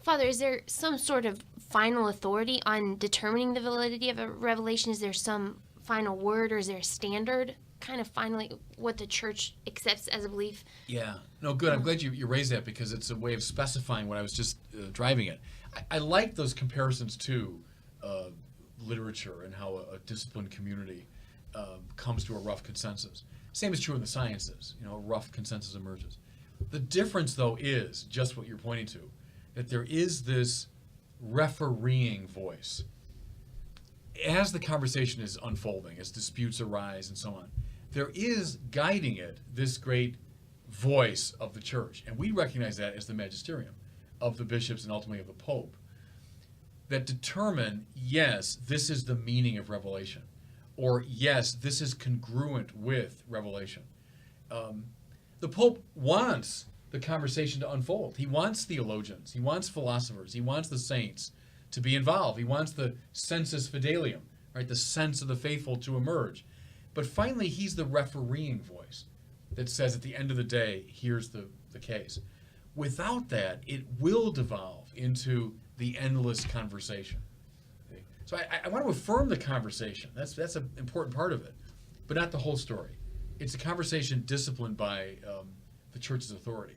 Father, is there some sort of final authority on determining the validity of a revelation? Is there some final word, or is there a standard kind of finally what the church accepts as a belief? Yeah. No, good. I'm glad you raised that because it's a way of specifying what I was just driving at. I like those comparisons to literature and how a disciplined community comes to a rough consensus. Same is true in the sciences. A rough consensus emerges. The difference, though, is just what you're pointing to, that there is this refereeing voice. As the conversation is unfolding, as disputes arise and so on, there is guiding it this great voice of the church. And we recognize that as the magisterium of the bishops and ultimately of the Pope, that determine, yes, this is the meaning of Revelation, or yes, this is congruent with Revelation. The Pope wants the conversation to unfold. He wants theologians, he wants philosophers, he wants the saints to be involved. He wants the sensus fidelium, right, the sense of the faithful to emerge. But finally, he's the refereeing voice that says at the end of the day, here's the case. Without that, it will devolve into the endless conversation. Okay? So I want to affirm the conversation. That's an important part of it, but not the whole story. It's a conversation disciplined by the church's authority.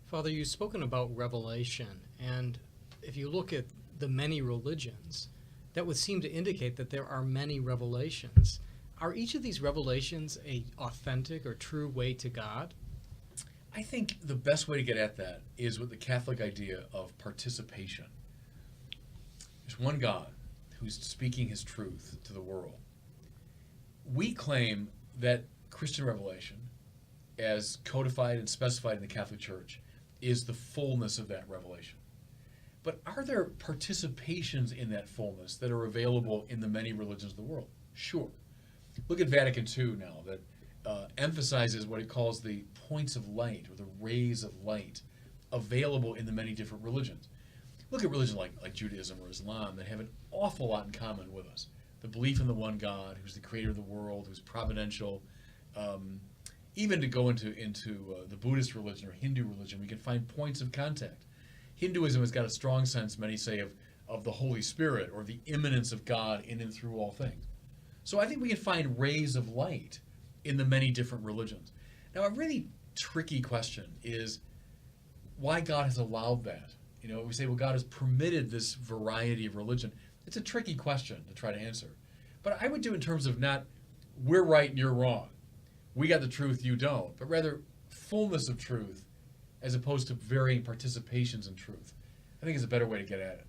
Father, you've spoken about revelation, and if you look at the many religions, that would seem to indicate that there are many revelations. Are each of these revelations an authentic or true way to God? I think the best way to get at that is with the Catholic idea of participation. There's one God who's speaking his truth to the world. We claim that Christian revelation, as codified and specified in the Catholic Church, is the fullness of that revelation. But are there participations in that fullness that are available in the many religions of the world? Sure. Look at Vatican II now, that emphasizes what it calls the points of light, or the rays of light, available in the many different religions. Look at religions like Judaism or Islam that have an awful lot in common with us. The belief in the one God, who's the creator of the world, who's providential. Even to go into the Buddhist religion or Hindu religion, we can find points of contact. Hinduism has got a strong sense, many say, of the Holy Spirit, or the immanence of God in and through all things. So I think we can find rays of light in the many different religions. Now, a really tricky question is why God has allowed that. We say, well, God has permitted this variety of religion. It's a tricky question to try to answer. But I would do it in terms of not, we're right and you're wrong. We got the truth, you don't. But rather, fullness of truth, as opposed to varying participations in truth. I think is a better way to get at it.